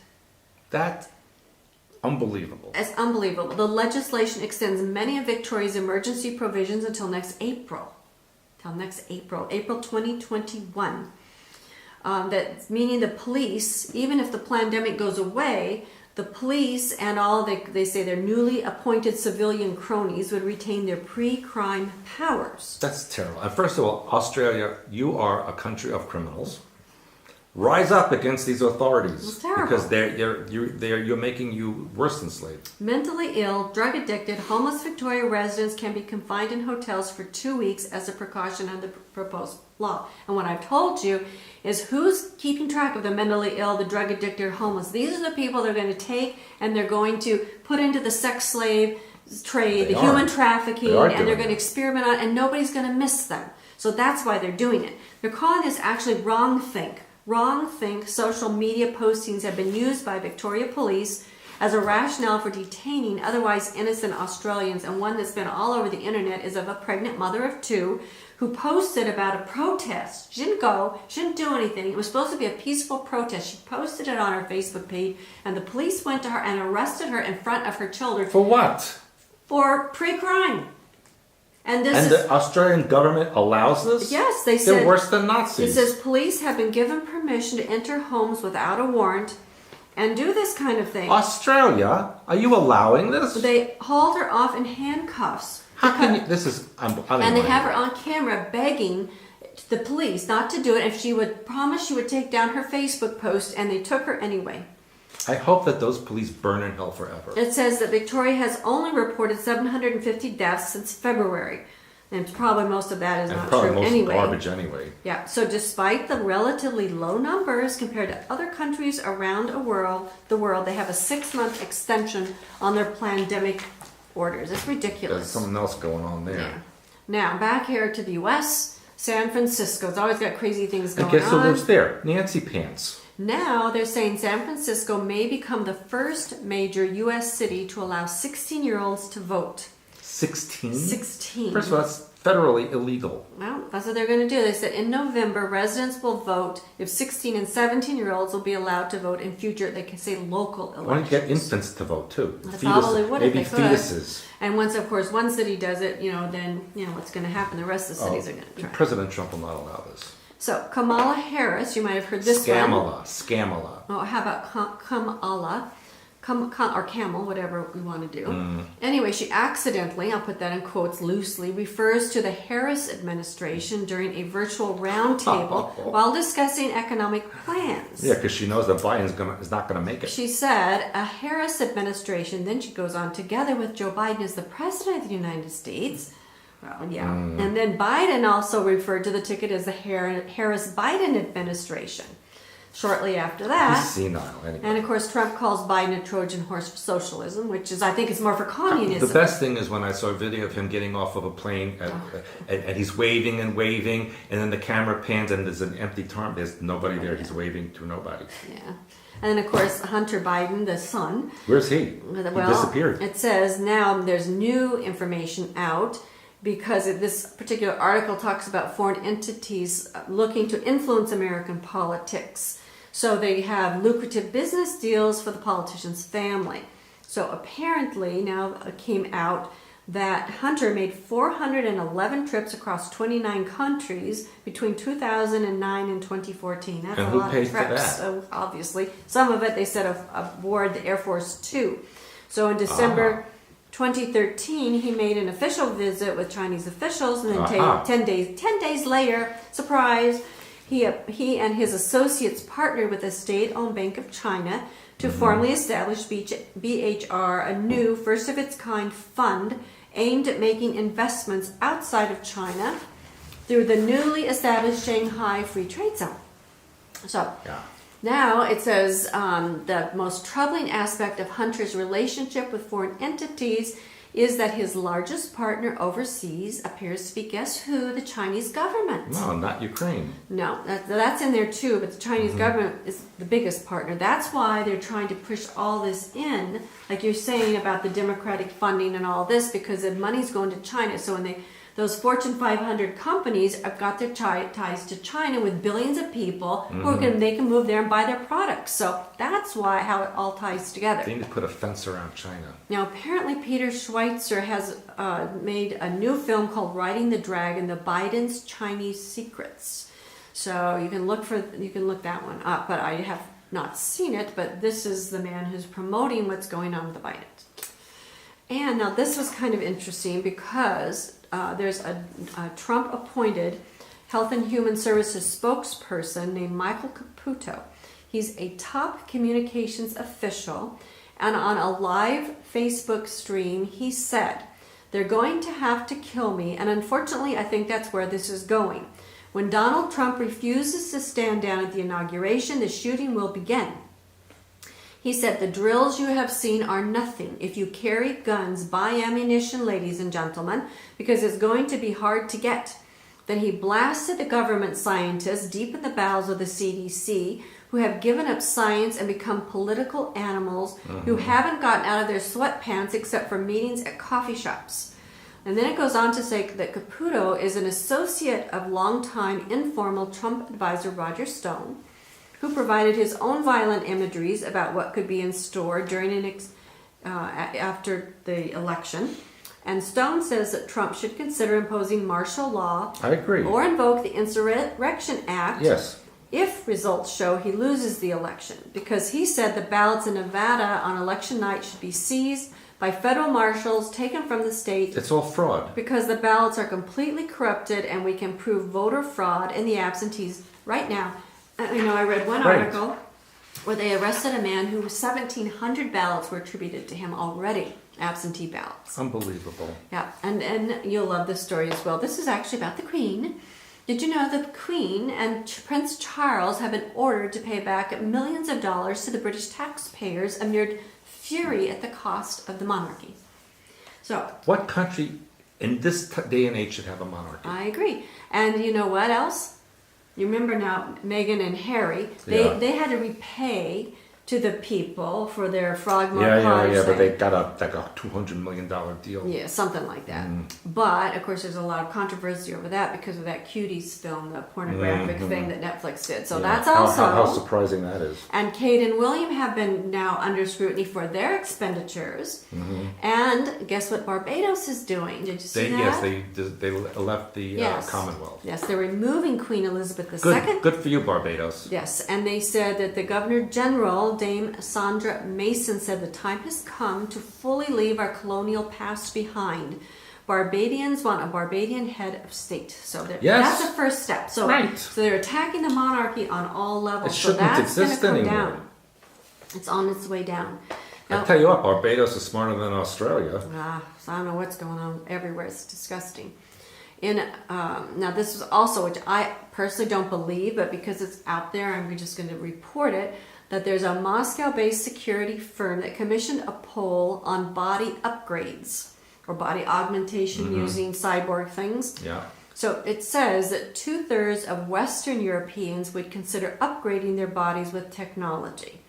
That's unbelievable.
It's unbelievable. The legislation extends many of Victoria's emergency provisions until next April. April 2021. That meaning the police, even if the pandemic goes away, The police and all they say their newly appointed civilian cronies would retain their pre-crime powers.
That's terrible. And first of all, Australia, you are a country of criminals. Rise up against these authorities.
It's terrible.
Because you're making you worse than slaves.
Mentally ill, drug addicted, homeless Victoria residents can be confined in hotels for 2 weeks as a precaution under the proposed law. And what I've told you is who's keeping track of the mentally ill, the drug addicted, homeless. These are the people they're going to take and they're going to put into the sex slave trade, the human trafficking, and they're going to experiment on it, and nobody's going to miss them. So that's why they're doing it. They're calling this actually wrong think. Wrong think social media postings have been used by Victoria Police as a rationale for detaining otherwise innocent Australians, and one that's been all over the internet is of a pregnant mother of 2 who posted about a protest. She didn't go, she didn't do anything. It was supposed to be a peaceful protest. She posted it on her Facebook page, and the police went to her and arrested her in front of her children.
For what?
For pre-crime. And
the Australian government allows this?
Yes, they
They're
said...
worse than Nazis.
It says police have been given permission to enter homes without a warrant and do this kind of thing.
Australia? Are you allowing this?
They hauled her off in handcuffs.
How can you... This is...
And they have her on camera begging the police not to do it if she would promise she would take down her Facebook post, and they took her anyway.
I hope that those police burn in hell forever.
It says that Victoria has only reported 750 deaths since February. And probably most of that is not true
most
anyway.
Garbage anyway.
Yeah, so despite the relatively low numbers compared to other countries around the world, they have a 6-month extension on their pandemic orders. It's ridiculous.
There's something else going on there.
Yeah. Now, back here to the U.S., San Francisco's always got crazy things going on.
And guess who lives there? Nancy Pants.
Now they're saying San Francisco may become the first major U.S. city to allow 16-year-olds to vote.
16?
16.
First of all, that's federally illegal.
Well, that's what they're going to do. They said in November, residents will vote if 16 and 17-year-olds will be allowed to vote in future, they can say local elections.
Why don't you get infants to vote too?
That's probably what
maybe
if they could.
fetuses.
And once, of course, one city does it, then what's going to happen? The rest of the cities are going to try.
President Trump will not allow this.
So Kamala Harris, you might have heard this one.
Scamala.
Oh, how about Kamala? Or Camel, whatever we want to do. Anyway, she accidentally, I'll put that in quotes loosely, refers to the Harris administration during a virtual roundtable while discussing economic plans.
Yeah, because she knows that Biden is not going to make it.
She said, a Harris administration, then she goes on, together with Joe Biden as the president of the United States. Well, yeah. And then Biden also referred to the ticket as the Harris-Biden administration. Shortly after that,
He's senile anyway.
and of course Trump calls Biden a Trojan horse for socialism, which is, I think, it's more for communism.
The best thing is when I saw a video of him getting off of a plane and he's waving and waving, and then the camera pans and there's an empty term. There's nobody there. He's waving to nobody.
Yeah. And then, of course, Hunter Biden, the son.
Where's he? He disappeared.
It says now there's new information out because this particular article talks about foreign entities looking to influence American politics. So they have lucrative business deals for the politician's family. So apparently now it came out that Hunter made 411 trips across 29 countries between 2009 and 2014. That's
and
a
who
lot
paid
of trips.
for that?
So obviously, some of it they said aboard the Air Force Two. So in December 2013, he made an official visit with Chinese officials, and then 10 days later, surprise, he and his associates partnered with the state-owned Bank of China to formally establish BHR, a new, first-of-its-kind fund aimed at making investments outside of China through the newly established Shanghai Free Trade Zone. So now it says the most troubling aspect of Hunter's relationship with foreign entities is that his largest partner overseas appears to be, guess who? The Chinese government.
No, not Ukraine.
No, that's in there too, but the Chinese government is the biggest partner. That's why they're trying to push all this in, like you're saying about the democratic funding and all this, because the money's going to China. So when those Fortune 500 companies have got their ties to China with billions of people they can move there and buy their products. So that's how it all ties together.
They need to put a fence around China.
Now, apparently Peter Schweitzer has made a new film called Riding the Dragon, The Biden's Chinese Secrets. So you can look that one up, but I have not seen it, but this is the man who's promoting what's going on with the Bidens. And now this was kind of interesting because there's a Trump-appointed Health and Human Services spokesperson named Michael Caputo. He's a top communications official, and on a live Facebook stream, he said, "They're going to have to kill me, and unfortunately, I think that's where this is going. When Donald Trump refuses to stand down at the inauguration, the shooting will begin." He said, "The drills you have seen are nothing. If you carry guns, buy ammunition, ladies and gentlemen, because it's going to be hard to get." Then he blasted the government scientists deep in the bowels of the CDC who have given up science and become political animals who haven't gotten out of their sweatpants except for meetings at coffee shops. And then it goes on to say that Caputo is an associate of longtime informal Trump advisor Roger Stone, who provided his own violent imageries about what could be in store during after the election. And Stone says that Trump should consider imposing martial law.
I agree.
Or invoke the Insurrection Act.
Yes.
If results show he loses the election, because he said the ballots in Nevada on election night should be seized by federal marshals, taken from the state.
It's all fraud.
Because the ballots are completely corrupted and we can prove voter fraud in the absentees right now. I read one article where they arrested a man who 1,700 ballots were attributed to him already, absentee ballots.
Unbelievable.
Yeah, and you'll love this story as well. This is actually about the Queen. Did you know the Queen and Prince Charles have been ordered to pay back millions of dollars to the British taxpayers amid fury at the cost of the monarchy? So,
what country in this day and age should have a monarchy?
I agree. And you know what else? You remember now, Meghan and Harry, they had to repay to the people for their Frogmore Cottage
but
thing.
they got a $200 million deal.
Yeah, something like that. But, of course, there's a lot of controversy over that because of that Cuties film, the pornographic thing that Netflix did. So that's also...
How surprising that is.
And Kate and William have been now under scrutiny for their expenditures. And guess what Barbados is doing? Did you see that?
Yes, they left the Commonwealth.
Yes, they're removing Queen Elizabeth II.
Good for you, Barbados.
Yes, and they said that the Governor General, Dame Sandra Mason, said the time has come to fully leave our colonial past behind. Barbadians want a Barbadian head of state. So that's the first step. So, so they're attacking the monarchy on all levels.
It shouldn't
so that's
exist
come
anymore.
Down. It's on its way down. Now,
I tell you what, Barbados is smarter than Australia.
So I don't know what's going on everywhere. It's disgusting. Now this is also, which I personally don't believe, but because it's out there, I'm just going to report it, that there's a Moscow-based security firm that commissioned a poll on body upgrades or body augmentation using cyborg things.
Yeah.
So it says that 2/3 of Western Europeans would consider upgrading their bodies with technology.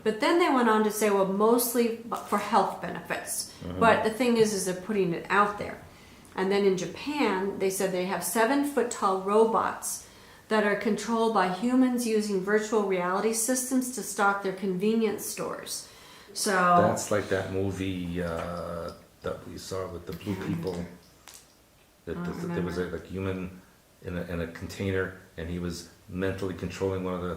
But then they went on to say, well, mostly for health benefits. But the thing is they're putting it out there. And then in Japan, they said they have 7-foot-tall robots that are controlled by humans using virtual reality systems to stock their convenience stores. So
that's like that movie that we saw with the blue people. There was a human in a container, and he was mentally controlling one of the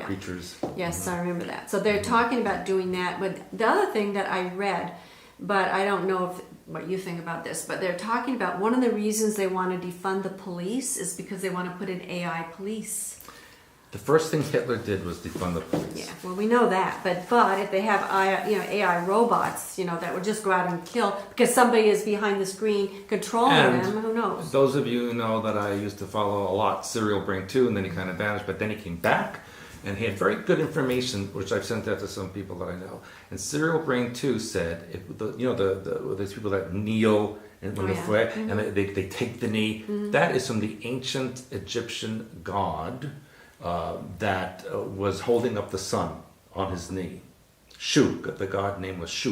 creatures.
Yes, I remember that. So they're talking about doing that. But the other thing that I read, but I don't know what you think about this, but they're talking about one of the reasons they want to defund the police is because they want to put in AI police.
The first thing Hitler did was defund the police.
Yeah, well, we know that, but if they have AI robots, that would just go out and kill because somebody is behind the screen controlling them, who knows?
Those of you who know that I used to follow a lot Serial Brain 2, and then he kind of vanished, but then he came back, and he had very good information, which I've sent out to some people that I know. And Serial Brain 2 said, these people that kneel in the flag, and they take the knee. That is from the ancient Egyptian god that was holding up the sun on his knee. Shu, the god name was Shu.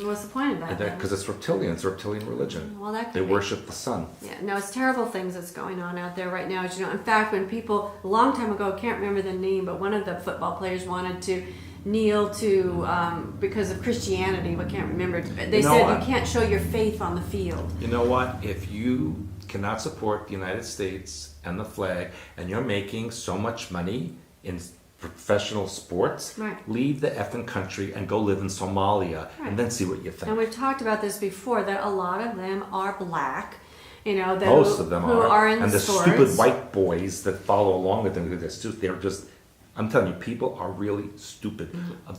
What's the point of that?
Because it's reptilian religion.
Well, that could
they worship the sun.
Yeah, no, it's terrible things that's going on out there right now. As you know, in fact, when people a long time ago, I can't remember the name, but one of the football players wanted to kneel to because of Christianity, but can't remember. They said you can't show your faith on the field.
You know what? If you cannot support the United States and the flag, and you're making so much money in professional sports,
Right.
leave the effing country and go live in Somalia
Right.
and then see what you think.
And we've talked about this before, that a lot of them are black, you know, that
Most of them
who are in
and the
sports.
stupid white boys that follow along with them, they're just, I'm telling you, people are really stupid.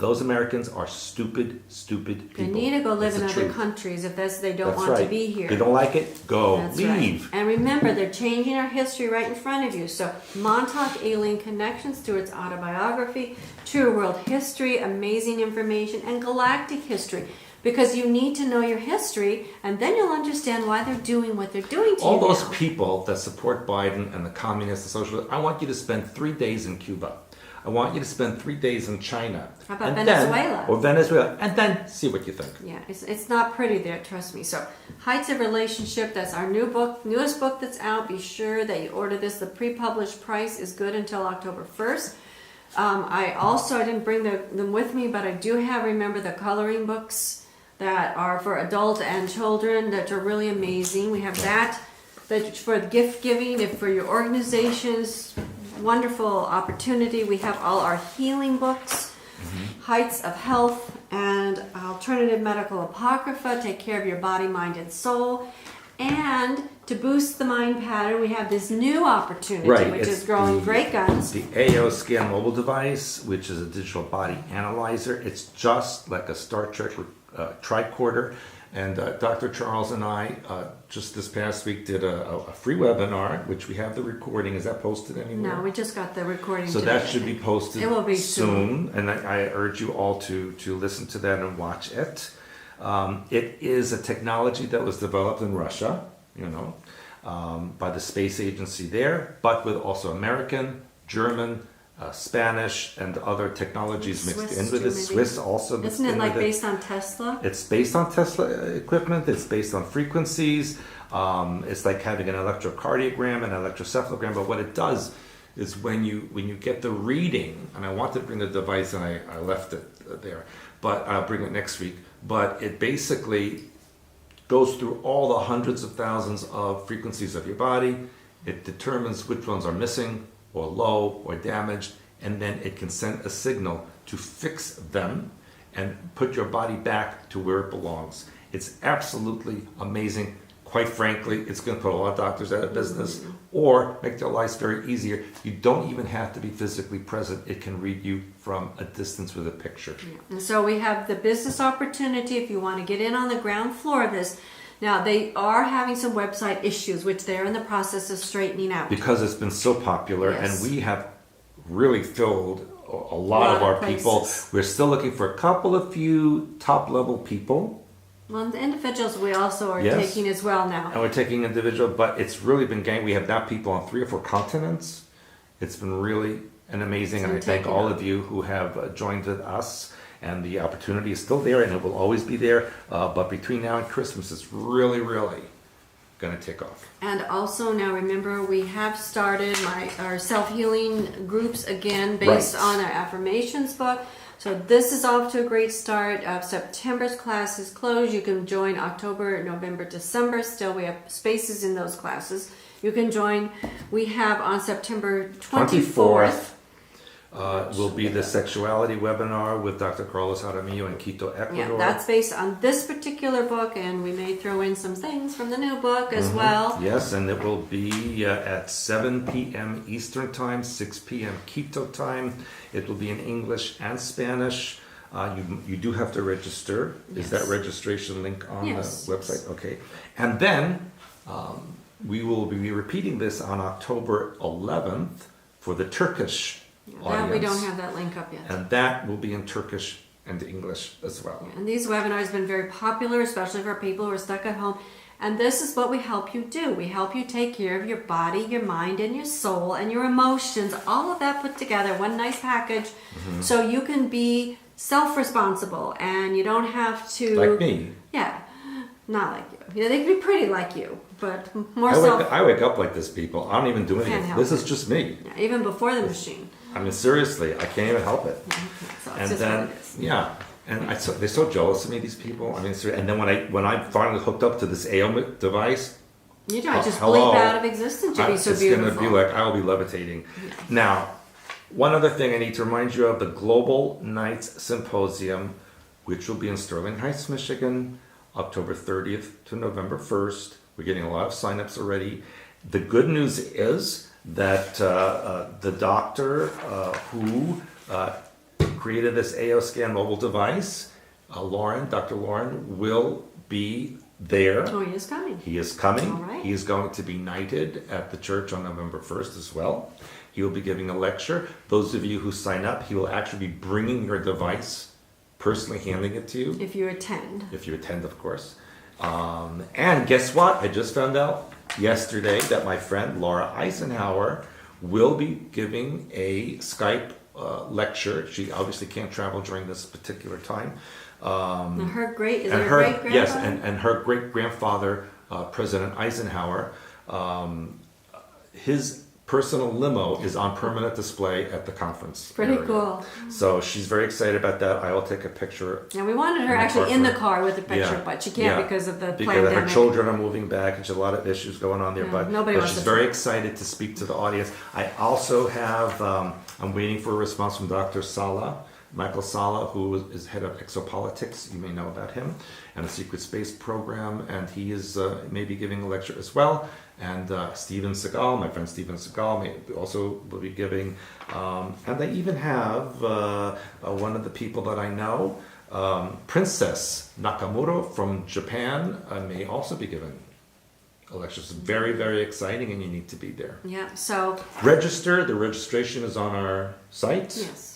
Those Americans are stupid
They
people.
need to go live
It's
in
the
other
truth.
countries if they don't
That's
want
right.
to be here.
They don't like it, go,
That's
leave.
right. And remember, they're changing our history right in front of you. So Montauk Alien Connections, Stewart's autobiography, True World History, amazing information, and galactic history. Because you need to know your history, and then you'll understand why they're doing what they're doing to
All
you
those
now.
people that support Biden and the communists and socialists, I want you to spend 3 days in Cuba. I want you to spend 3 days in China.
How about
And
Venezuela?
Or Venezuela. And then see what you think.
Yeah, it's not pretty there, trust me. So, Heights of Relationship, that's our newest book that's out. Be sure that you order this. The pre-published price is good until October 1st. I didn't bring them with me, but I do have, remember, the coloring books that are for adult and children that are really amazing. We have that for gift giving, if for your organizations, wonderful opportunity. We have all our healing books, Heights of Health, and Alternative Medical Apocrypha, take care of your body, mind, and soul. And to boost the mind pattern, we have this new opportunity, which
it's
is growing great guns.
The Aoscan mobile device, which is a digital body analyzer. It's just like a Star Trek tricorder. And Dr. Charles and I, just this past week, did a free webinar, which we have the recording. Is that posted anywhere?
No, we just got the recording
So
today,
that should be posted
It will be
soon. And I urge you all to listen to that and watch it. It is a technology that was developed in Russia, by the space agency there, but with also American, German, Spanish, and other technologies mixed
Swiss
in with
too,
it.
maybe.
Swiss also mixed
Isn't it
in
like
with it.
based on Tesla?
It's based on Tesla equipment. It's based on frequencies. It's like having an electrocardiogram and electrocephalogram. But what it does is when you get the reading, and I wanted to bring the device and I left it there, but I'll bring it next week. But it basically goes through all the hundreds of thousands of frequencies of your body. It determines which ones are missing or low or damaged, and then it can send a signal to fix them and put your body back to where it belongs. It's absolutely amazing. Quite frankly, it's going to put a lot of doctors out of business or make their lives very easier. You don't even have to be physically present. It can read you from a distance with a picture.
And so we have the business opportunity if you want to get in on the ground floor of this. Now, they are having some website issues, which they're in the process of straightening out.
Because it's been so popular,
Yes.
and we have really filled a lot of our people.
places.
We're still looking for a couple of few top-level people.
Well, the individuals we also are
Yes.
taking as well now.
And we're taking individual, but it's really been gang. We have now people on 3 or 4 continents. It's been really an amazing,
It's
and I
been
thank
taken
all
up.
of you who have joined with us. And the opportunity is still there, and it will always be there. But between now and Christmas, it's really, really going to take off.
And also now remember we have started our self-healing groups again based
Right.
on our affirmations book. So this is off to a great start. September's class is closed. You can join October, November, December. Still we have spaces in those classes. You can join. We have on September 24th.
Will be the Sexuality Webinar with Dr. Carlos Jaramillo in Quito, Ecuador.
Yeah, that's based on this particular book, and we may throw in some things from the new book as well.
Yes, and it will be at 7 p.m. Eastern Time, 6 p.m. Quito time. It will be in English and Spanish. You do have to register. Is that
Yes.
registration link on
Yes.
the website? Okay. And then we will be repeating this on October 11th for the Turkish audience.
That we don't have that link up yet.
And that will be in Turkish and English as well.
And these webinars have been very popular, especially for people who are stuck at home. And this is what we help you do. We help you take care of your body, your mind, and your soul, and your emotions. All of that put together, one nice package, so you can be self-responsible and you don't have to...
Like me.
Yeah, not like you. Yeah, they can be pretty like you, but more
I wake up like this, people. I don't even do
Can't
anything.
help
This
it.
is just me.
Yeah, even before the machine.
I mean, seriously, I can't even help it.
So it's
And
just
then,
what it is.
yeah, and they're so jealous of me, these people. I mean, and then when I finally hooked up to this AO device,
You know, just
hello.
bleep out of existence. You'd be so
it's
beautiful.
going to be like I'll be levitating. Now, One other thing I need to remind you of, the Global Nights Symposium, which will be in Sterling Heights, Michigan, October 30th to November 1st. We're getting a lot of signups already. The good news is that the doctor who created this Aoscan mobile device, Dr. Lauren, will be there.
Oh, he is coming.
He is coming.
All right.
He is going to be knighted at the church on November 1st as well. He will be giving a lecture. Those of you who sign up, he will actually be bringing your device, personally handing it to you.
If you attend.
If you attend, of course. And guess what? I just found out yesterday that my friend Laura Eisenhower will be giving a Skype lecture. She obviously can't travel during this particular time.
And her great grandfather?
Yes, and her great grandfather, President Eisenhower, his personal limo is on permanent display at the conference.
Pretty
area.
cool.
So she's very excited about that. I will take a picture.
Yeah, we wanted her actually in the car with the picture, but she can't because of the pandemic.
Because her children are moving back and there's a lot of issues going on there. But she's very excited to speak to the audience. I also have, I'm waiting for a response from Dr. Michael Sala, who is head of exopolitics. You may know about him, and a secret space program, and he is maybe giving a lecture as well. And Steven Seagal, my friend Steven Seagal, also will be giving. And they even have one of the people that I know, Princess Nakamura from Japan, may also be giving a lecture. It's very, very exciting, and you need to be there.
Yeah, so...
Register. The registration is on our site.
Yes.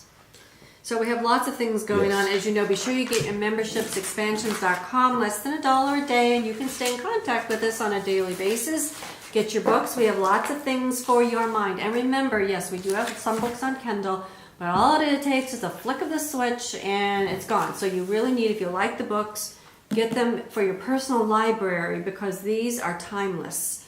So we have lots of things going on. As you know, be sure you get your memberships, expansions.com, less than $1 a day, and you can stay in contact with us on a daily basis. Get your books. We have lots of things for your mind. And remember, yes, we do have some books on Kindle, but all it takes is a flick of the switch and it's gone. So you really need, if you like the books, get them for your personal library because these are timeless.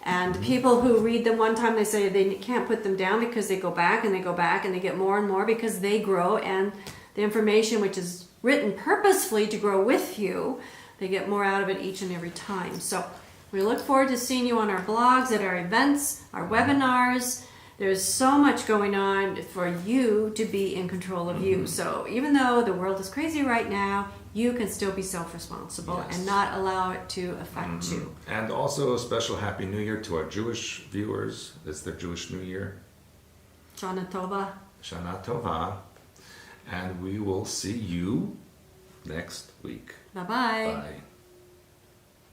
And people who read them one time, they say they can't put them down because they go back and they go back and they get more and more because they grow, and the information, which is written purposefully to grow with you, they get more out of it each and every time. So we look forward to seeing you on our blogs, at our events, our webinars. There's so much going on for you to be in control of you. So even though the world is crazy right now, you can still be self-responsible and not allow it to affect you.
And also a special Happy New Year to our Jewish viewers. It's their Jewish New Year.
Shana Tova.
Shana Tova. And we will see you next week.
Bye-bye.
Bye.